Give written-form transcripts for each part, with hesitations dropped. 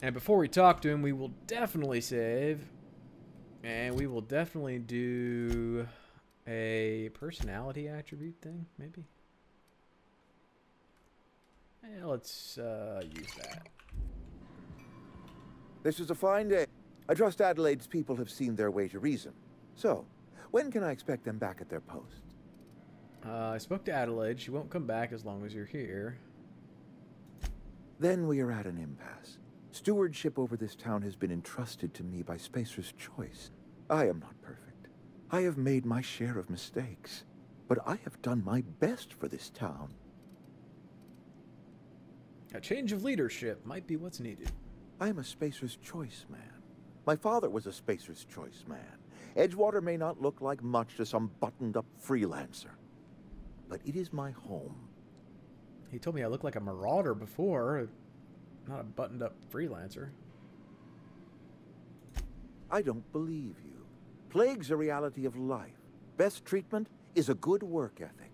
And before we talk to him, we will definitely save. And we will definitely do a personality attribute thing, maybe. Yeah, let's use that. This is a fine day. I trust Adelaide's people have seen their way to reason. So, when can I expect them back at their posts? I spoke to Adelaide. She won't come back as long as you're here. Then we are at an impasse. Stewardship over this town has been entrusted to me by Spacer's Choice. I am not perfect. I have made my share of mistakes. But I have done my best for this town. A change of leadership might be what's needed. I am a Spacer's Choice man. My father was a Spacer's Choice man. Edgewater may not look like much to some buttoned-up freelancer. But it is my home. He told me I looked like a marauder before, not a buttoned-up freelancer. I don't believe you. Plague's a reality of life. Best treatment is a good work ethic.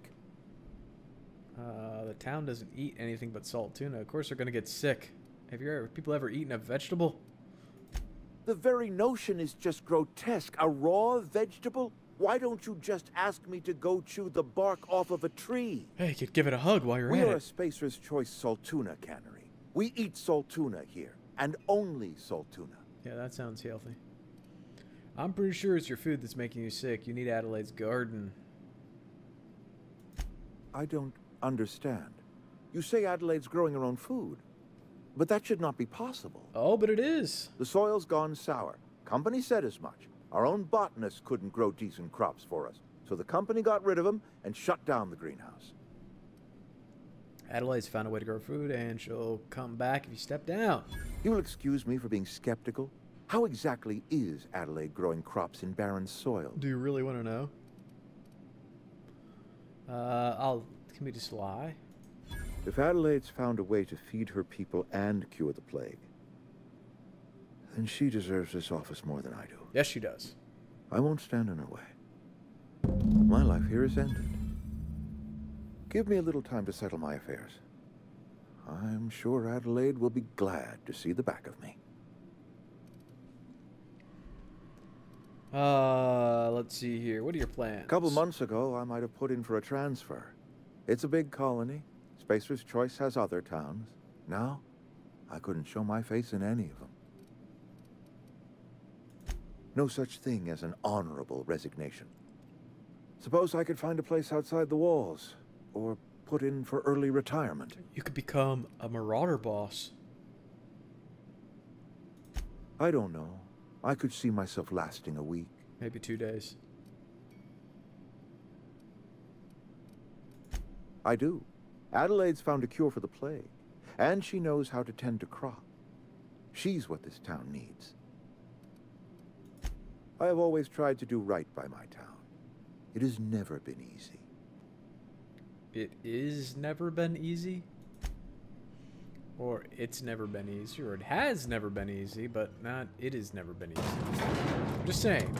The town doesn't eat anything but salt tuna. Of course they're going to get sick. Have people ever eaten a vegetable? The very notion is just grotesque. A raw vegetable? Why don't you just ask me to go chew the bark off of a tree? Hey, you could give it a hug while you're We at are a it. Spacer's Choice salt tuna cannery. We eat salt tuna here, and only salt tuna. Yeah, that sounds healthy. I'm pretty sure it's your food that's making you sick. You need Adelaide's garden. I don't understand. You say Adelaide's growing her own food, but that should not be possible. Oh, but it is. The soil's gone sour. Company said as much. Our own botanists couldn't grow decent crops for us, so the company got rid of them and shut down the greenhouse. Adelaide's found a way to grow food, and she'll come back if you step down. You will excuse me for being skeptical. How exactly is Adelaide growing crops in barren soil? Do you really want to know? Can we just lie? If Adelaide's found a way to feed her people and cure the plague, then she deserves this office more than I do. Yes, she does. I won't stand in her way. My life here is ended. Give me a little time to settle my affairs. I'm sure Adelaide will be glad to see the back of me. Let's see here. What are your plans? A couple months ago, I might have put in for a transfer. It's a big colony. Spacer's Choice has other towns. Now, I couldn't show my face in any of them. No such thing as an honorable resignation. Suppose I could find a place outside the walls, or put in for early retirement. You could become a marauder boss. I don't know. I could see myself lasting a week. Maybe 2 days. I do. Adelaide's found a cure for the plague, and she knows how to tend to crop. She's what this town needs. I have always tried to do right by my town. It has never been easy. It is never been easy? Or it's never been easy, or it has never been easy, but not it has never been easy. I'm just saying.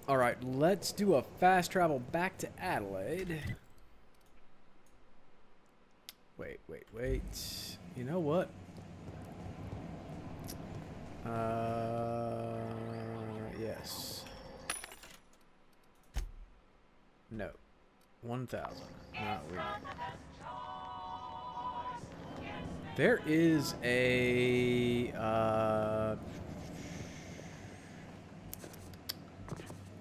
Alright, let's do a fast travel back to Adelaide. Wait. You know what? Yes. No. 1,000. Not really. There is a,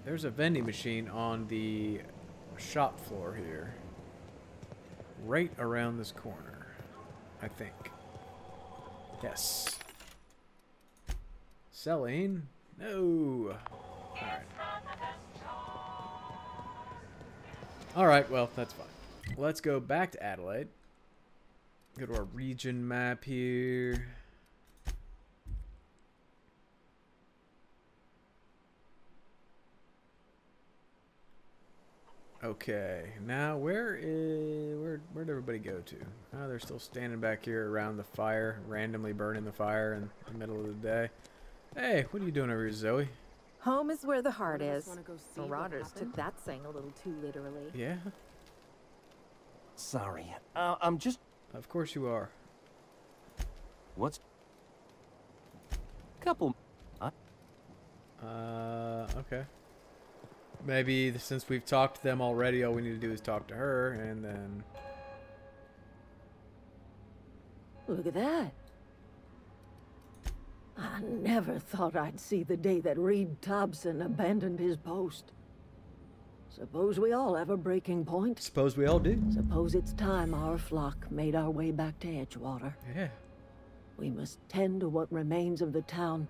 there's a vending machine on the shop floor here. Right around this corner, I think. Yes. Selling? No. Alright. Alright, well, that's fine. Let's go back to Adelaide. Go to our region map here. Okay, now where'd everybody go to? Oh, they're still standing back here around the fire, randomly burning the fire in the middle of the day. Hey, what are you doing over here, Zoe? Home is where the heart is. Wanna go see what Marauders happened? took that saying a little too literally. Yeah, Sorry. I'm just... of course you are. What's... Couple... Okay. Maybe since we've talked to them already, all we need to do is talk to her, and then... Look at that. I never thought I'd see the day that Reed Thompson abandoned his post. Suppose we all have a breaking point. Suppose we all do. Suppose it's time our flock made our way back to Edgewater. Yeah. We must tend to what remains of the town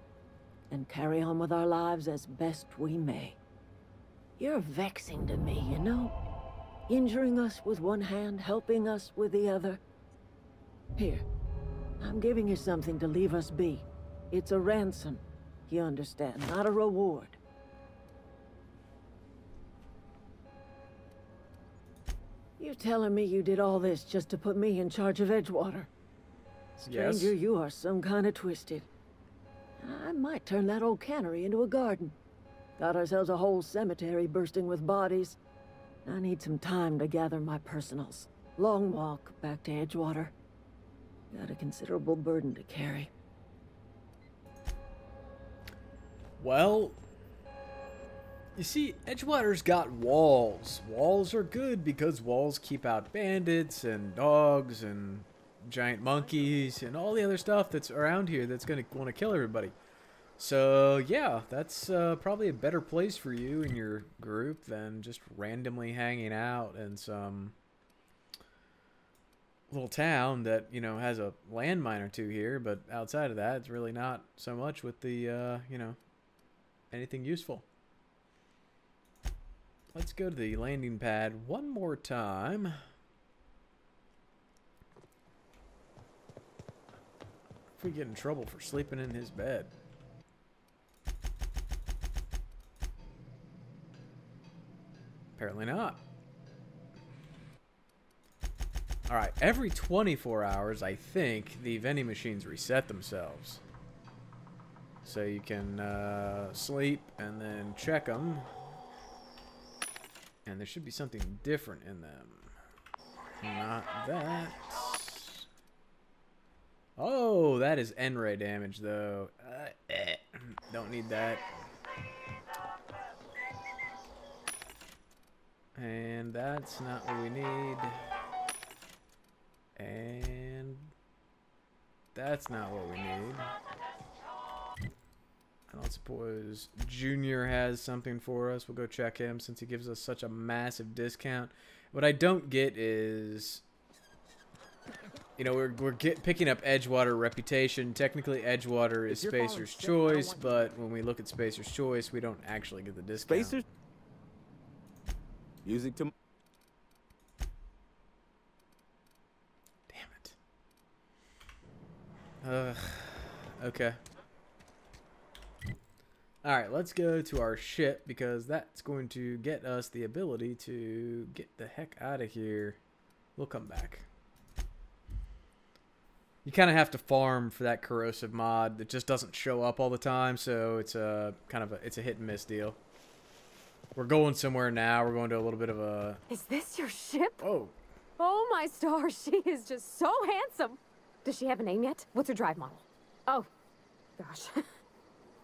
and carry on with our lives as best we may. You're vexing to me, you know? Injuring us with one hand, helping us with the other. Here, I'm giving you something to leave us be. It's a ransom, you understand, not a reward. You telling me you did all this just to put me in charge of Edgewater? Yes. Stranger, you are some kind of twisted. I might turn that old cannery into a garden. Got ourselves a whole cemetery bursting with bodies. I need some time to gather my personals. Long walk back to Edgewater. Got a considerable burden to carry. Well, you see, Edgewater's got walls. Walls are good because walls keep out bandits and dogs and giant monkeys and all the other stuff that's around here that's going to want to kill everybody. So, yeah, that's probably a better place for you and your group than just randomly hanging out in some little town that, you know, has a landmine or two here. But outside of that, it's really not so much with the, you know, anything useful. Let's go to the landing pad one more time. If we get in trouble for sleeping in his bed. Apparently not. Alright, every 24 hours, I think, the vending machines reset themselves. So you can sleep and then check them. And there should be something different in them. Not that. Oh, that is N-ray damage, though. Don't need that. And that's not what we need. And that's not what we need. I don't suppose Junior has something for us. We'll go check him since he gives us such a massive discount. What I don't get is, you know, we're picking up Edgewater reputation. Technically, Edgewater is Spacer's Choice, but when we look at Spacer's Choice, we don't actually get the discount. Spacer's... Music to... Damn it. Okay. Alright, let's go to our ship because that's going to get us the ability to get the heck out of here. We'll come back. You kind of have to farm for that corrosive mod. It just doesn't show up all the time, so it's a kind of a hit and miss deal. We're going somewhere now. We're going to a little bit of a... Is this your ship? Oh. Oh my stars, she is just so handsome. Does she have a name yet? What's her drive model? Oh, gosh.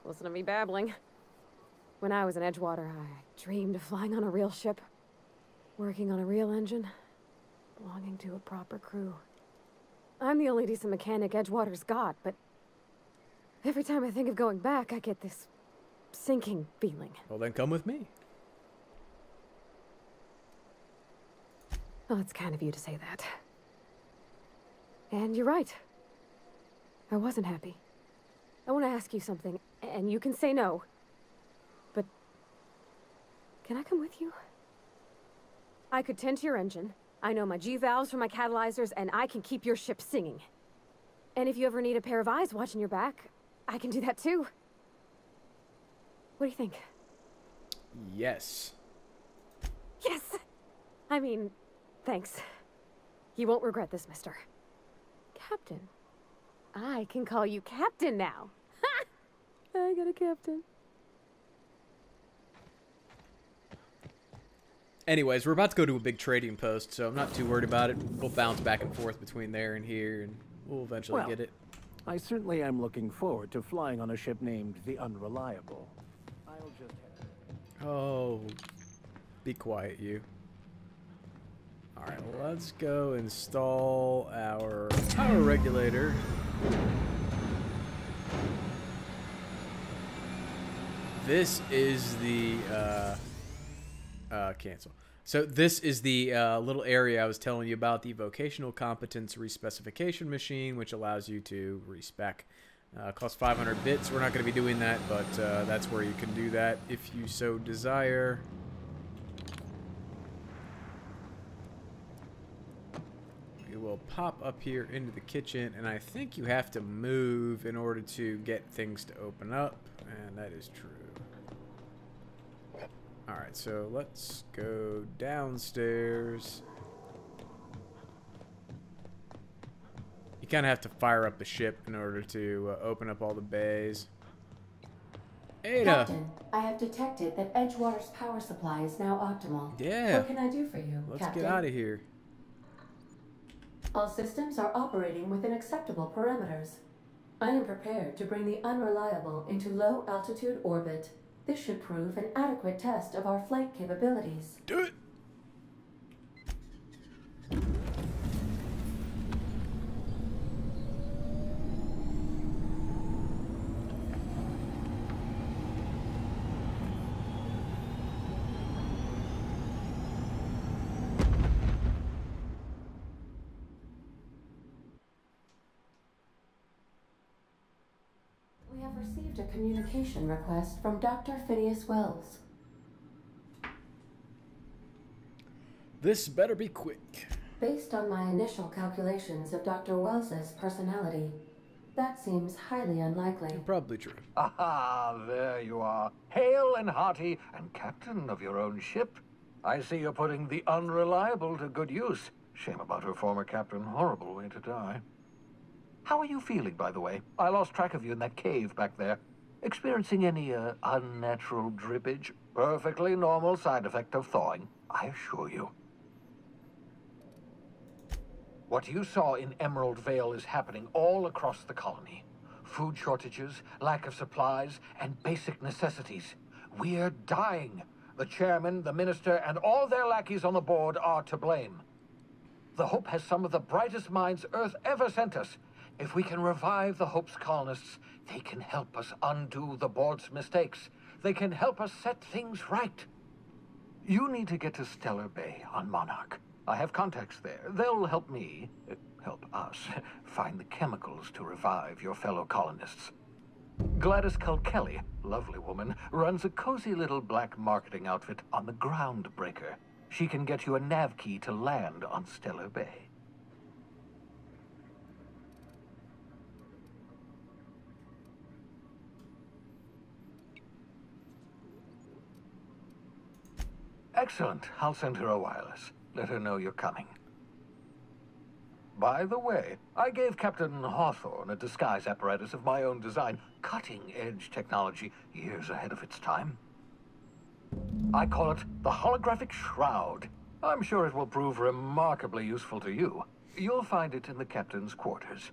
Listen to me babbling. When I was in Edgewater, I dreamed of flying on a real ship, working on a real engine, belonging to a proper crew. I'm the only decent mechanic Edgewater's got, but every time I think of going back, I get this sinking feeling. Well, then come with me. Well, it's kind of you to say that. And you're right. I wasn't happy. I want to ask you something, and you can say no. But can I come with you? I could tend to your engine. I know my G-valves for my catalyzers, and I can keep your ship singing. And if you ever need a pair of eyes watching your back, I can do that too. What do you think? Yes. Yes! I mean, thanks. You won't regret this, mister. Captain. I can call you Captain now. Ha! I got a captain. Anyways, we're about to go to a big trading post, so I'm not too worried about it. We'll bounce back and forth between there and here, and we'll eventually Well, get it. I certainly am looking forward to flying on a ship named the Unreliable. I'll just head. Oh, be quiet, you. Alright, let's go install our power regulator. This is the, cancel. So this is the little area I was telling you about, the vocational competence respecification machine, which allows you to respec. Costs 500 bits. We're not going to be doing that, but that's where you can do that if you so desire. We will pop up here into the kitchen, and I think you have to move in order to get things to open up, and that is true. Alright, so let's go downstairs. You kind of have to fire up the ship in order to open up all the bays. Ada! Captain, I have detected that Edgewater's power supply is now optimal. Yeah. What can I do for you, Let's Captain? get out of here. All systems are operating within acceptable parameters. I am prepared to bring the Unreliable into low-altitude orbit. This should prove an adequate test of our flight capabilities. Do it! We have received a communication request from Dr. Phineas Wells. This better be quick. Based on my initial calculations of Dr. Wells's personality, that seems highly unlikely. Probably true. Aha, there you are. Hale and hearty and captain of your own ship. I see you're putting the Unreliable to good use. Shame about her former captain. Horrible way to die. How are you feeling, by the way? I lost track of you in that cave back there. Experiencing any, unnatural drippage? Perfectly normal side effect of thawing, I assure you. What you saw in Emerald Vale is happening all across the colony. Food shortages, lack of supplies, and basic necessities. We're dying. The chairman, the minister, and all their lackeys on the board are to blame. The Hope has some of the brightest minds Earth ever sent us. If we can revive the Hope's colonists, they can help us undo the board's mistakes. They can help us set things right. You need to get to Stellar Bay on Monarch. I have contacts there. They'll help me, help us, find the chemicals to revive your fellow colonists. Gladys Kelly, lovely woman, runs a cozy little black marketing outfit on the Groundbreaker. She can get you a nav key to land on Stellar Bay. Excellent. I'll send her a wireless. Let her know you're coming. By the way, I gave Captain Hawthorne a disguise apparatus of my own design. Cutting-edge technology, years ahead of its time. I call it the Holographic Shroud. I'm sure it will prove remarkably useful to you. You'll find it in the captain's quarters.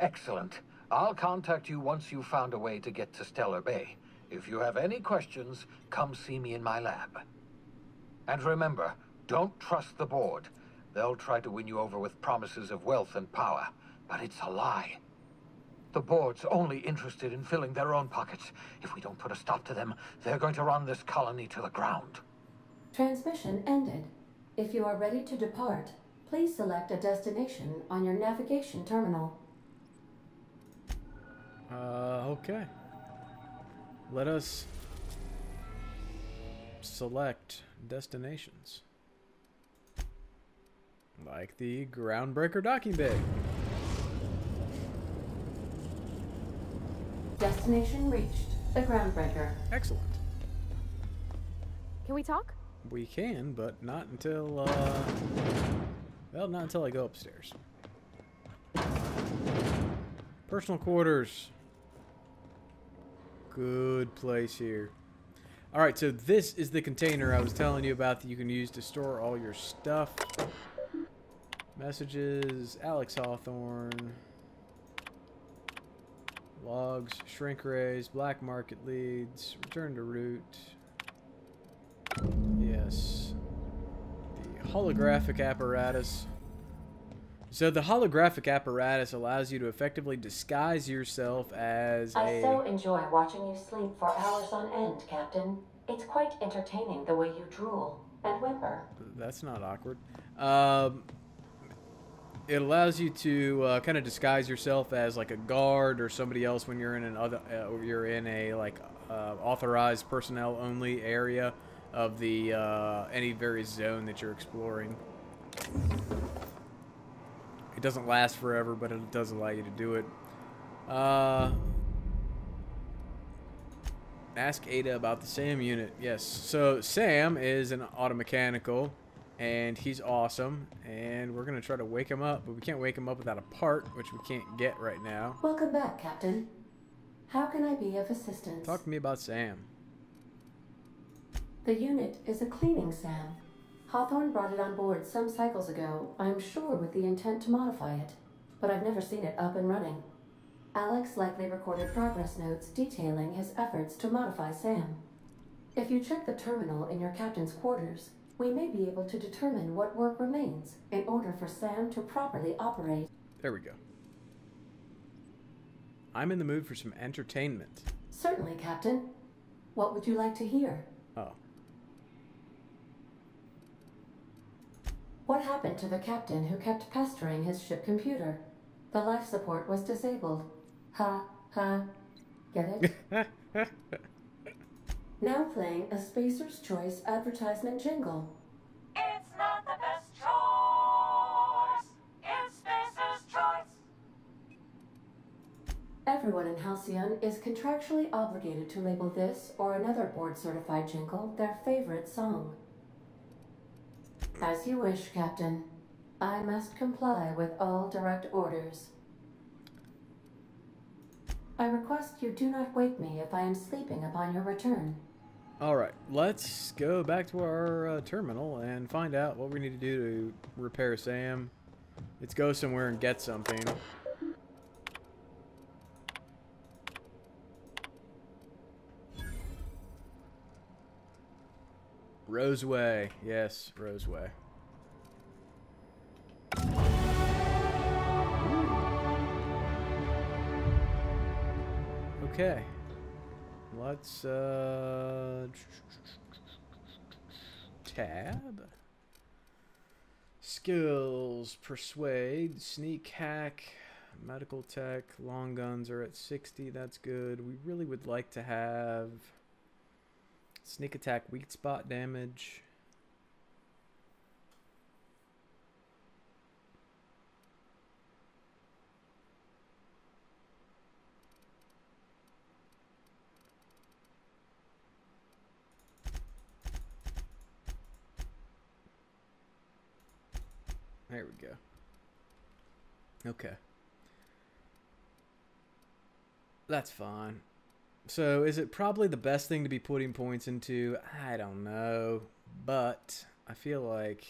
Excellent. I'll contact you once you've found a way to get to Stellar Bay. If you have any questions, come see me in my lab. And remember, don't trust the board. They'll try to win you over with promises of wealth and power, but it's a lie. The board's only interested in filling their own pockets. If we don't put a stop to them, they're going to run this colony to the ground. Transmission ended. If you are ready to depart, please select a destination on your navigation terminal. Okay. Let us select destinations. Like the Groundbreaker docking bay. Destination reached. The Groundbreaker. Excellent. Can we talk? We can, but not until, well, not until I go upstairs. Personal quarters. Good place here. Alright, so this is the container I was telling you about that you can use to store all your stuff. Messages, Alex Hawthorne. Logs, shrink rays, black market leads, return to route. Yes. The holographic apparatus. So the holographic apparatus allows you to effectively disguise yourself as I so enjoy watching you sleep for hours on end, Captain. It's quite entertaining the way you drool and whimper. That's not awkward. It allows you to kind of disguise yourself as like a guard or somebody else when you're in you're in a like authorized personnel only area of the any various zone that you're exploring. It doesn't last forever, but it does allow you to do it. Ask Ada about the Sam unit. Yes, so Sam is an automechanical, and he's awesome, and we're going to try to wake him up, but we can't wake him up without a part, which we can't get right now. Welcome back, Captain. How can I be of assistance? Talk to me about Sam. The unit is a cleaning Sam. Hawthorne brought it on board some cycles ago, I'm sure with the intent to modify it, but I've never seen it up and running. Alex likely recorded progress notes detailing his efforts to modify Sam. If you check the terminal in your captain's quarters, we may be able to determine what work remains in order for Sam to properly operate. There we go. I'm in the mood for some entertainment. Certainly, Captain. What would you like to hear? Oh. What happened to the captain who kept pestering his ship computer? The life support was disabled. Ha, ha. Get it? Now playing a Spacer's Choice advertisement jingle. It's not the best choice. It's Spacer's Choice. Everyone in Halcyon is contractually obligated to label this or another board-certified jingle their favorite song. As you wish, Captain. I must comply with all direct orders. I request you do not wake me if I am sleeping upon your return. Alright, let's go back to our terminal and find out what we need to do to repair Sam. Let's go somewhere and get something. Roseway. Yes, Roseway. Okay. Let's tab. Skills, persuade, sneak, hack, medical tech, long guns are at 60. That's good. We really would like to have sneak attack, weak spot damage. There we go. Okay. That's fine. So, is it probably the best thing to be putting points into? I don't know. But, I feel like...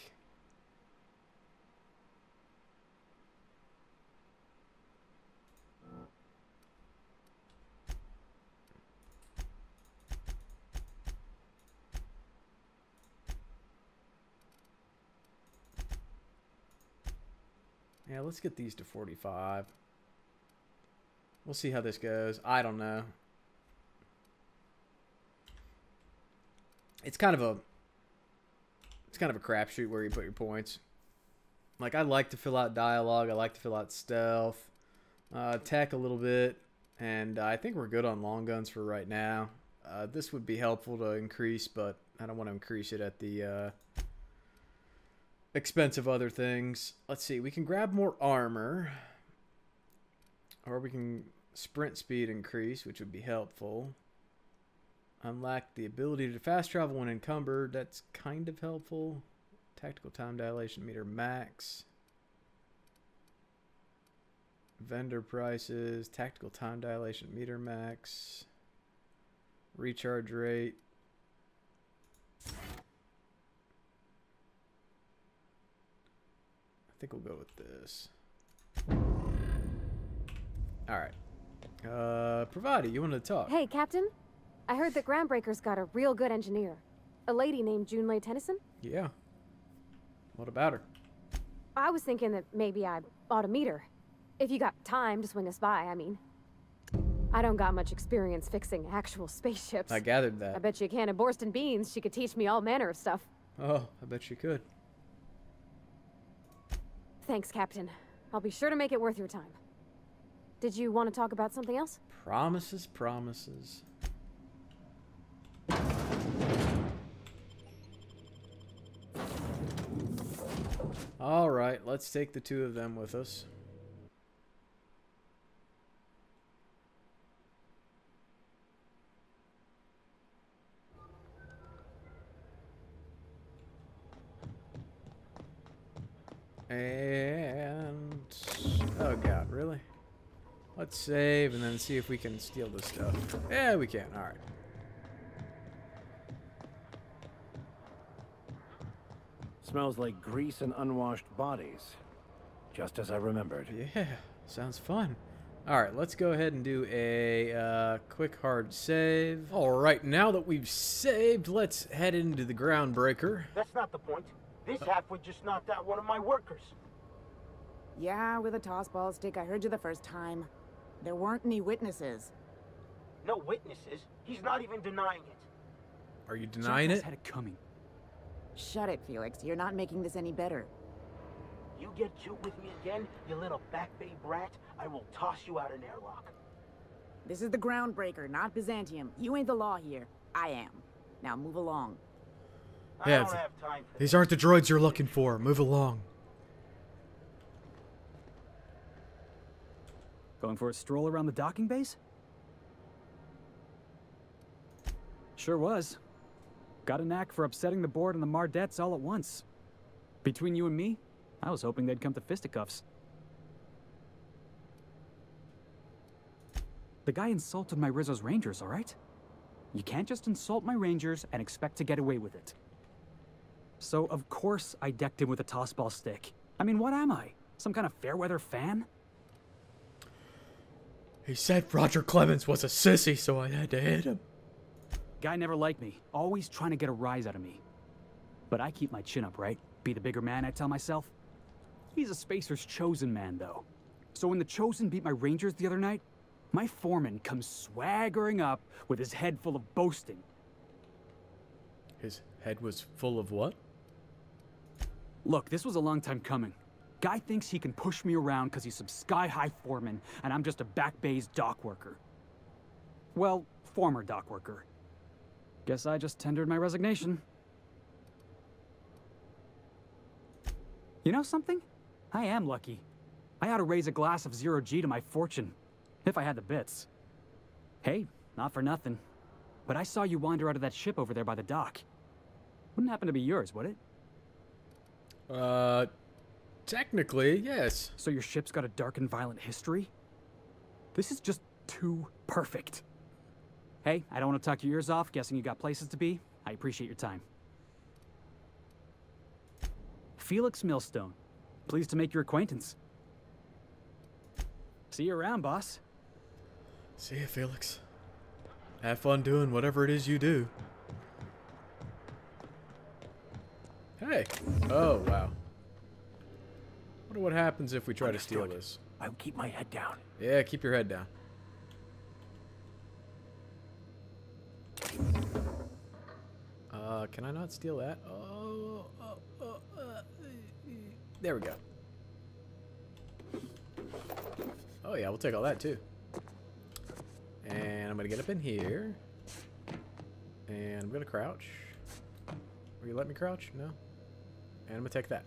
yeah, let's get these to 45. We'll see how this goes. I don't know. It's kind of a crapshoot where you put your points. Like, I like to fill out dialogue. I like to fill out stealth, tech a little bit, and I think we're good on long guns for right now. This would be helpful to increase, but I don't want to increase it at the expense of other things. Let's see. We can grab more armor, or we can sprint speed increase, which would be helpful. Unlock the ability to fast travel when encumbered. That's kind of helpful. Tactical time dilation meter max. Vendor prices. Tactical time dilation meter max. Recharge rate. I think we'll go with this. Alright. Pravati, you want to talk? Hey, Captain. I heard that Groundbreaker's got a real good engineer. A lady named Junlei Tennyson? Yeah. What about her? I was thinking that maybe I ought to meet her. If you got time to swing us by, I mean. I don't got much experience fixing actual spaceships. I gathered that. I bet you a can of Borston beans she could teach me all manner of stuff. Oh, I bet you could. Thanks, Captain. I'll be sure to make it worth your time. Did you want to talk about something else? Promises, promises. All right, let's take the two of them with us. And oh god, really? Let's save and then see if we can steal this stuff. Yeah, we can. All right. Smells like grease and unwashed bodies. Just as I remembered. Yeah, sounds fun. All right, let's go ahead and do a quick hard save. All right, now that we've saved, let's head into the Groundbreaker. That's not the point. This halfwit just knocked out one of my workers. Yeah, with a tossball stick. I heard you the first time. There weren't any witnesses. No witnesses. He's not even denying it. Are you denying it? Had it coming. Shut it, Felix. You're not making this any better. You get cute with me again, you little back bay brat, I will toss you out an airlock. This is the Groundbreaker, not Byzantium. You ain't the law here. I am. Now move along. I don't have time for These aren't the droids you're looking for. Move along. Going for a stroll around the docking base? Sure was. Got a knack for upsetting the board and the Mardettes all at once. Between you and me, I was hoping they'd come to fisticuffs. The guy insulted my Rizzo's Rangers, all right? You can't just insult my Rangers and expect to get away with it. So, of course, I decked him with a tossball stick. I mean, what am I? Some kind of fair-weather fan? He said Roger Clemens was a sissy, so I had to hit him. Guy never liked me, always trying to get a rise out of me. But I keep my chin up, right? Be the bigger man, I tell myself. He's a Spacer's chosen man, though. So when the Chosen beat my Rangers the other night, my foreman comes swaggering up with his head full of boasting. His head was full of what? Look, this was a long time coming. Guy thinks he can push me around because he's some sky-high foreman, and I'm just a back bay's dock worker. Well, former dock worker. Guess I just tendered my resignation. You know something? I am lucky. I ought to raise a glass of zero-G to my fortune, if I had the bits. Hey, not for nothing, but I saw you wander out of that ship over there by the dock. Wouldn't happen to be yours, would it? Technically, yes. So your ship's got a dark and violent history? This is just too perfect. Hey, I don't want to talk your ears off, guessing you got places to be. I appreciate your time. Felix Millstone. Pleased to make your acquaintance. See you around, boss. See ya, Felix. Have fun doing whatever it is you do. Hey. Oh, wow. Wonder what happens if we try to steal this. I'll keep my head down. Yeah, keep your head down. Can I not steal that? There we go. Oh yeah, we'll take all that too. And I'm gonna get up in here. And I'm gonna crouch. Will you let me crouch? No? And I'm gonna take that.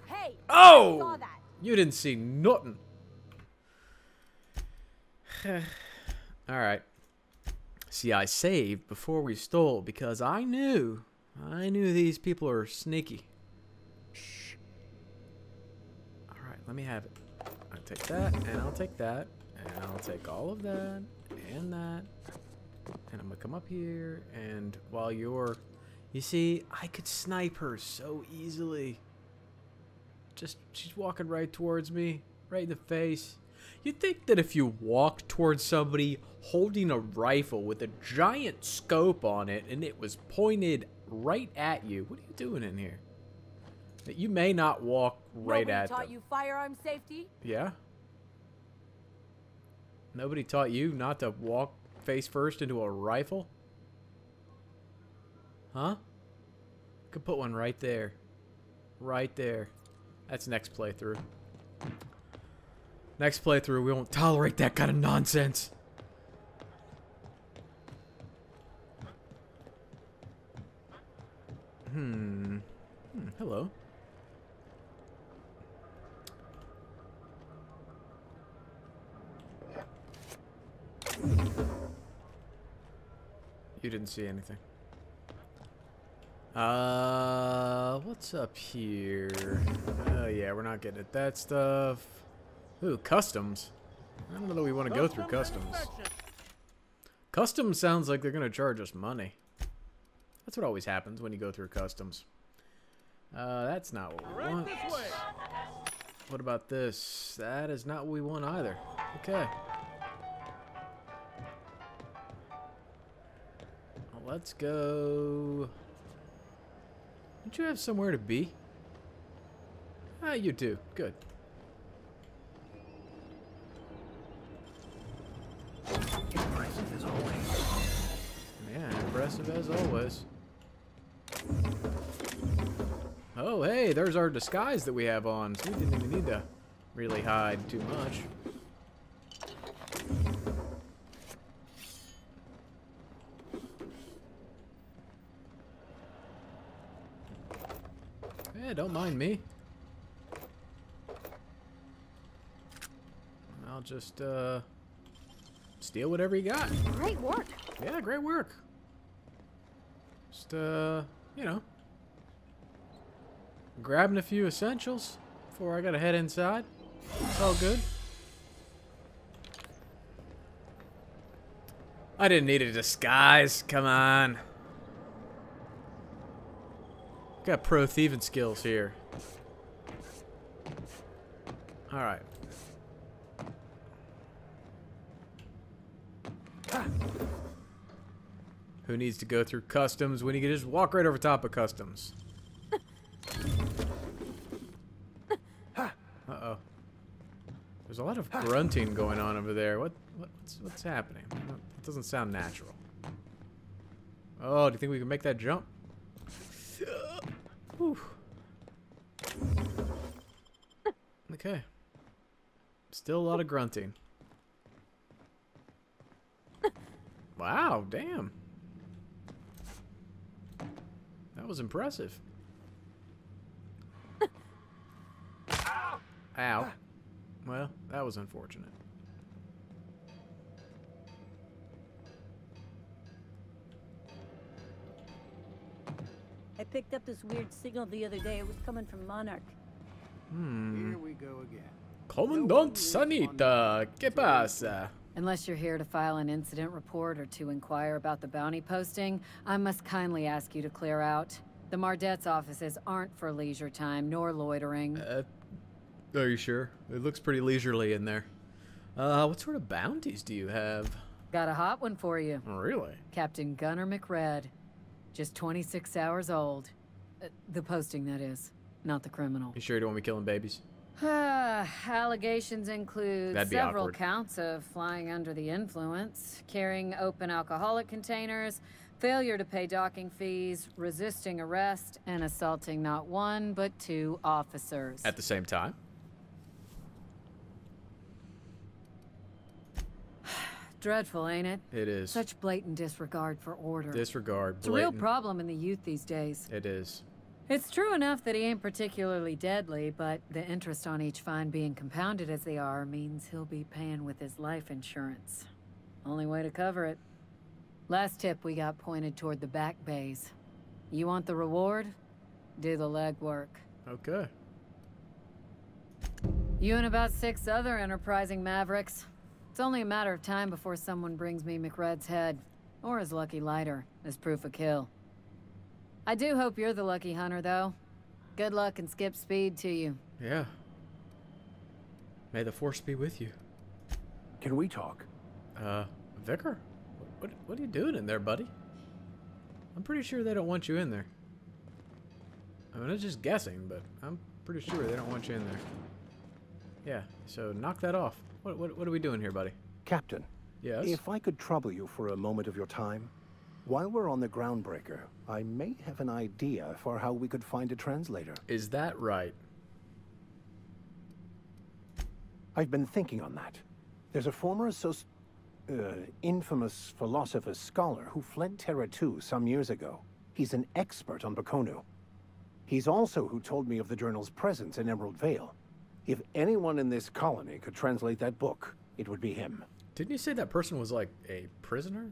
Hey! Oh! I saw that. You didn't see nothing. Alright. See, I saved before we stole because I knew these people are sneaky. Shh. Alright, let me have it. I'll take that, and I'll take that, and I'll take all of that, and that. And I'm gonna come up here, and while you're... You see, I could snipe her so easily. Just, she's walking right towards me, right in the face. You'd think that if you walked towards somebody holding a rifle with a giant scope on it, and it was pointed right at you, what are you doing in here? That you may not walk right at them. Nobody taught you firearm safety? Yeah? Nobody taught you not to walk face first into a rifle? Huh? Could put one right there. Right there. That's next playthrough. Next playthrough, we won't tolerate that kind of nonsense. Hello. You didn't see anything. What's up here? Oh yeah, we're not getting at that stuff. Ooh, customs. I don't know that we want to go through customs. Customs sounds like they're gonna charge us money. That's what always happens when you go through customs. That's not what we want. What about this? That is not what we want either. Okay. Well, let's go. Don't you have somewhere to be? Ah, you do. Good. Impressive as always. Yeah, impressive as always. Oh, hey, there's our disguise that we have on. So we didn't even need to really hide too much. Yeah, don't mind me. I'll just, steal whatever you got. Great work. Yeah, great work. Just, you know, grabbing a few essentials before I gotta head inside. It's all good. I didn't need a disguise. Come on. Got pro thieving skills here. All right. Who needs to go through customs when you can just walk right over top of customs? Uh-oh. There's a lot of grunting going on over there. What's happening? It doesn't sound natural. Oh, do you think we can make that jump? Whew. Okay. Still a lot of grunting. Wow, damn. That was impressive. Ow. Well, that was unfortunate. I picked up this weird signal the other day. It was coming from Monarch. Here we go again. Commandant Sanita, ¿qué pasa? Unless you're here to file an incident report or to inquire about the bounty posting, I must kindly ask you to clear out. The Mardet's offices aren't for leisure time nor loitering. Are you sure? It looks pretty leisurely in there. What sort of bounties do you have? Got a hot one for you. Really? Captain Gunnar McRed. Just 26 hours old. The posting, that is. Not the criminal. You sure you don't want me killing babies? Allegations include That'd be several awkward. counts of flying under the influence, carrying open alcoholic containers, failure to pay docking fees, resisting arrest, and assaulting not one but two officers. At the same time? Dreadful, ain't it? It is. Such blatant disregard for order. Disregard. It's a real problem in the youth these days. It is. It's true enough that he ain't particularly deadly, but the interest on each fine being compounded as they are means he'll be paying with his life insurance. Only way to cover it. Last tip we got pointed toward the back bays. You want the reward? Do the legwork. Okay. You and about 6 other enterprising mavericks. It's only a matter of time before someone brings me McRed's head. Or his lucky lighter as proof of kill. I do hope you're the lucky hunter, though. Good luck and skip speed to you. Yeah. May the force be with you. Can we talk? Vicar? What are you doing in there, buddy? I'm pretty sure they don't want you in there. I mean, I'm just guessing, but I'm pretty sure they don't want you in there. Yeah, so knock that off. What are we doing here, buddy? Captain. Yes? If I could trouble you for a moment of your time, while we're on the groundbreaker, I may have an idea for how we could find a translator. Is that right? I've been thinking on that. There's a former infamous philosopher scholar who fled Terra 2 some years ago. He's an expert on Bakonu. He's also who told me of the journal's presence in Emerald Vale. If anyone in this colony could translate that book, it would be him. Didn't you say that person was like a prisoner?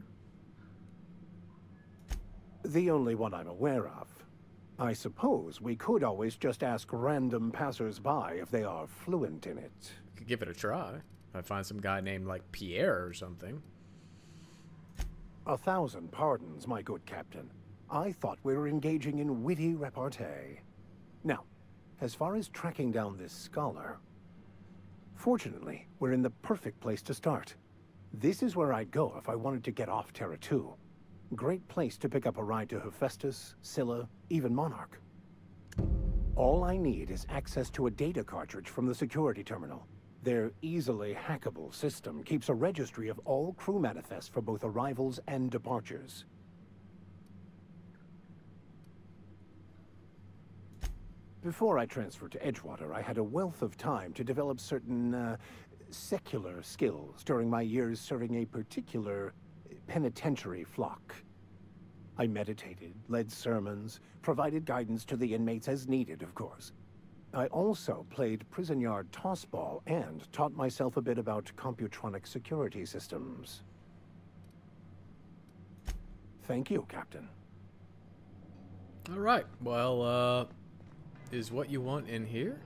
The only one I'm aware of. I suppose we could always just ask random passers-by if they are fluent in it. Could give it a try. If I find some guy named like Pierre or something. 1,000 pardons, my good captain. I thought we were engaging in witty repartee. Now, as far as tracking down this scholar, fortunately, we're in the perfect place to start. This is where I'd go if I wanted to get off Terra 2. Great place to pick up a ride to Hephaestus, Scylla, even Monarch. All I need is access to a data cartridge from the security terminal. Their easily hackable system keeps a registry of all crew manifests for both arrivals and departures. Before I transferred to Edgewater, I had a wealth of time to develop certain, secular skills during my years serving a particular penitentiary flock. I meditated, led sermons, provided guidance to the inmates as needed, of course. I also played prison yard tossball and taught myself a bit about computronic security systems. Thank you, Captain. All right. Well, is what you want in here?